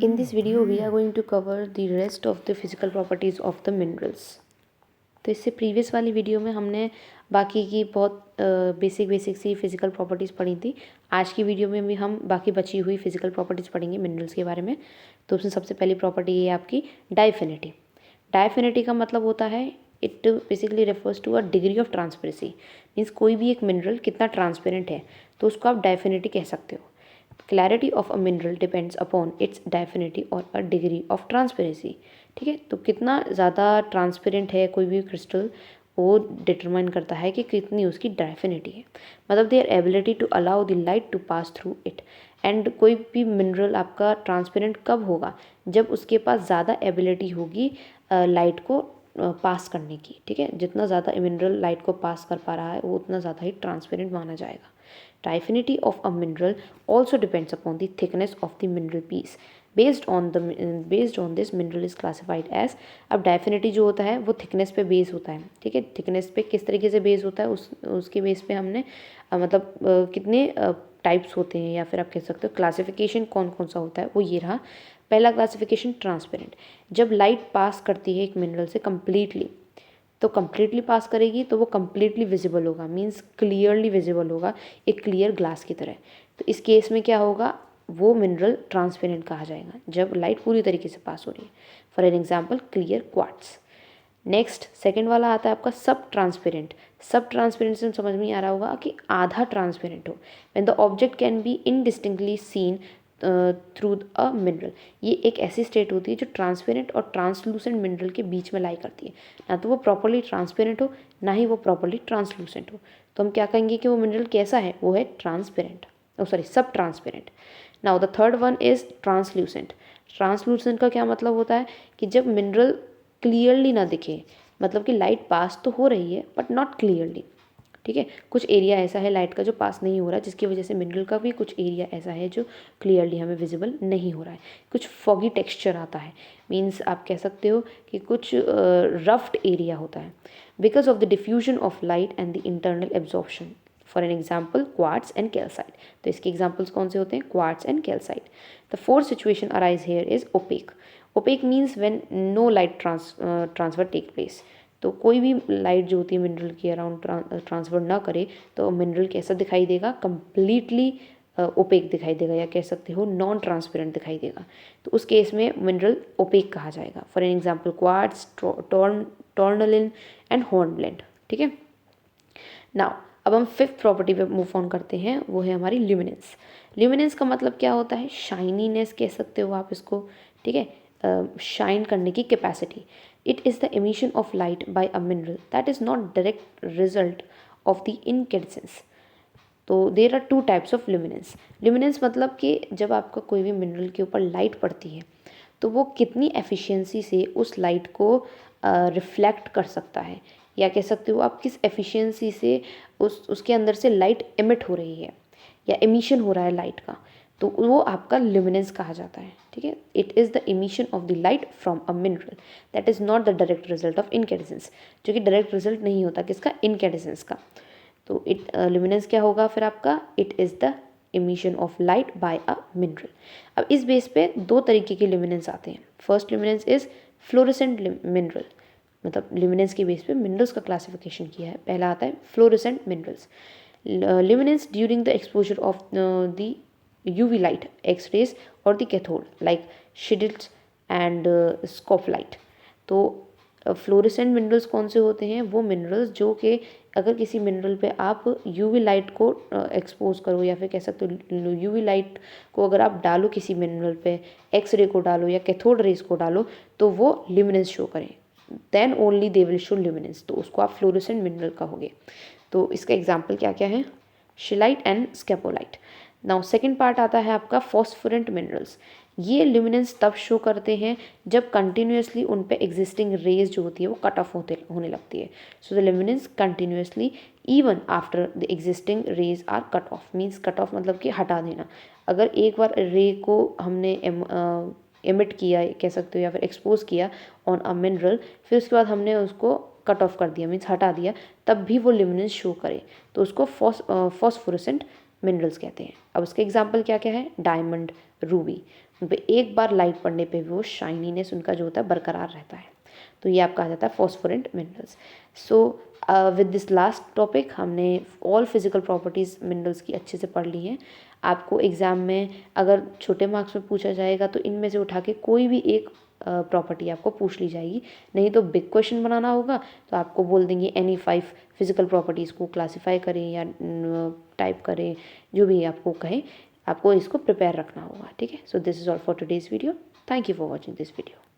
In this video we are going to cover the rest of the physical properties of the minerals. तो इससे previous वाली video में हमने बाकी की बहुत बेसिक सी फिज़िकल प्रॉपर्टीज़ पढ़ी थी। आज की वीडियो में भी हम बाकी बची हुई फिज़िकल प्रॉपर्टीज़ पढ़ेंगे मिनरल्स के बारे में। तो उसमें सबसे पहली प्रॉपर्टी है आपकी डाइफिनिटी। डाइफिनिटी का मतलब होता है it basically refers to a degree of transparency, means कोई भी एक मिनरल कितना ट्रांसपेरेंट है तो उसको आप डाइफिनिटी कह सकते हो। Clarity of a mineral depends upon its diaphaneity और अ डिग्री ऑफ ट्रांसपेरेंसी। ठीक है, तो कितना ज़्यादा ट्रांसपेरेंट है कोई भी क्रिस्टल वो डिटरमाइन करता है कि कितनी उसकी डाइफिनिटी है, मतलब their ability to allow the light to pass through it. And कोई भी मिनरल आपका ट्रांसपेरेंट कब होगा, जब उसके पास ज़्यादा एबिलिटी होगी लाइट को पास करने की। ठीक है, जितना ज़्यादा मिनरल लाइट को पास कर पा रहा है वो उतना ज़्यादा ही ट्रांसपेरेंट माना जाएगा। Diefinity of a mineral also depends upon the thickness of the mineral piece. Based on this mineral is classified as, अब डाइफिनिटी जो होता है वो थिकनेस पे बेस होता है। ठीक है, थिकनेस पे किस तरीके से बेस होता है उसके बेस पे हमने मतलब कितने टाइप्स होते हैं या फिर आप कह सकते हो क्लासिफिकेशन कौन कौन सा होता है वो ये रहा। पहला क्लासिफिकेशन ट्रांसपेरेंट, जब लाइट पास करती है एक मिनरल से कम्प्लीटली, तो कम्प्लीटली पास करेगी तो वो कम्प्लीटली विजिबल होगा, मीन्स क्लियरली विजिबल होगा एक क्लियर ग्लास की तरह। तो इस केस में क्या होगा, वो मिनरल ट्रांसपेरेंट कहा जाएगा जब लाइट पूरी तरीके से पास हो रही है। For an example clear quartz. Next second वाला आता है आपका सब ट्रांसपेरेंट। सब ट्रांसपेरेंट से समझ में आ रहा होगा कि आधा ट्रांसपेरेंट हो, when the object can be indistinctly seen through a mineral. ये एक ऐसी स्टेट होती है जो ट्रांसपेरेंट और ट्रांसलूसेंट मिनरल के बीच में लाई करती है, ना तो वो प्रॉपर्ली ट्रांसपेरेंट हो ना ही वो प्रॉपर्ली ट्रांसलूसेंट हो। तो हम क्या कहेंगे कि वो मिनरल कैसा है, वो है ट्रांसपेरेंट, सब transparent. Now the third one is translucent. Translucent का क्या मतलब होता है कि जब मिनरल क्लियरली ना दिखे, मतलब कि लाइट पास तो हो रही है बट नॉट क्लियरली। ठीक है, कुछ एरिया ऐसा है लाइट का जो पास नहीं हो रहा है, जिसकी वजह से मिनरल का भी कुछ एरिया ऐसा है जो क्लियरली हमें विजिबल नहीं हो रहा है। कुछ फॉगी टेक्सचर आता है, मीन्स आप कह सकते हो कि कुछ रफ्ड एरिया होता है because of the diffusion of light and the internal absorption. For an example quartz and calcite. तो इसके एग्जाम्पल्स कौन से होते हैं, quartz and calcite. The fourth situation arise here is opaque. Opaque means when no light transfer take place. तो कोई भी light जो होती है मिनरल के अराउंड ट्रांसफर ना करे तो मिनरल कैसा दिखाई देगा, कम्प्लीटली ओपेक दिखाई देगा, या कह सकते हो नॉन ट्रांसपेरेंट दिखाई देगा। तो उस केस में मिनरल ओपेक कहा जाएगा। For an example quartz, tourmaline and hornblende. ठीक है, नाउ अब हम फिफ्थ प्रॉपर्टी पे मूव ऑन करते हैं, वो है हमारी ल्यूमिनेंस। ल्यूमिनेंस का मतलब क्या होता है, शाइनीनेस कह सकते हो आप इसको। ठीक है, शाइन करने की capacity. It is the emission of light by a mineral that is not direct result of the incandescence. तो there are two types of luminescence. Luminescence मतलब कि जब आपका कोई भी मिनरल के ऊपर लाइट पड़ती है तो वो कितनी एफिशिएंसी से उस लाइट को रिफ्लेक्ट कर सकता है, या कह सकते हो आप किस एफिशिएंसी से उसके अंदर से लाइट एमिट हो रही है या एमिशन हो रहा है लाइट का, तो वो आपका ल्यूमिनेंस कहा जाता है। ठीक है, it is the emission of the light from a mineral that is not the direct result of incandescence, जो कि डायरेक्ट रिजल्ट नहीं होता किसका, इनकैंडेसेंस का। तो ल्यूमिनेंस क्या होगा फिर आपका, it is the emission of light by a mineral. अब इस बेस पे दो तरीके के ल्यूमिनेंस आते हैं। First luminance is fluorescent mineral, मतलब ल्यूमिनेंस के बेस पे मिनरल्स का क्लासिफिकेशन किया है। पहला आता है fluorescent minerals. Luminance during the exposure of the UV light, X-rays और द कैथोड लाइक शिडिल्स एंड स्कोपलाइट। तो फ्लोरेसेंट मिनरल्स कौन से होते हैं, वो मिनरल्स जो कि अगर किसी मिनरल पे आप UV लाइट को एक्सपोज करो, या फिर कह सकते हो UV लाइट को अगर आप डालो किसी मिनरल पे, एक्सरे को डालो या कैथोड रेज को डालो, तो वो ल्यूमिनेंस शो करें, then only they will show luminance, तो उसको आप फ्लोरेसेंट मिनरल कहोगे। तो इसका एग्जाम्पल क्या क्या है, शिलाइट एंड स्केपोलाइट। नाउ सेकेंड पार्ट आता है आपका फॉस्फोरेंट मिनरल्स। ये ल्यूमिनेंस तब शो करते हैं जब कंटिन्यूसली उन पे एग्जिस्टिंग रेज जो होती है वो कट ऑफ होने लगती है। So the luminance continuously even after the existing rays are cut off, means cut off मतलब कि हटा देना। अगर एक बार रे को हमने एमिट किया कह सकते हो या फिर एक्सपोज किया ऑन अ मिनरल, फिर उसके बाद हमने उसको कट ऑफ कर दिया, मीन्स हटा दिया, तब भी वो ल्यूमिनेंस शो करे, तो उसको फॉस्फोरेसेंट मिनरल्स कहते हैं। अब उसके एग्जाम्पल क्या क्या है, डायमंड, रूबी। एक बार लाइट पड़ने पे भी वो शाइनीनेस उनका जो होता है बरकरार रहता है। तो ये आपका आ जाता है phosphorescent minerals. So with this last topic हमने ऑल फिजिकल प्रॉपर्टीज़ मिनरल्स की अच्छे से पढ़ ली हैं। आपको एग्ज़ाम में अगर छोटे मार्क्स में पूछा जाएगा तो इनमें से उठा के कोई भी एक प्रॉपर्टी आपको पूछ ली जाएगी, नहीं तो बिग क्वेश्चन बनाना होगा तो आपको बोल देंगे एनी 5 फिजिकल प्रॉपर्टीज़ को क्लासीफाई करें या टाइप करें, जो भी आपको कहें, आपको इसको प्रिपेयर रखना होगा। ठीक है, so this is all for today's video. Thank you for watching this video.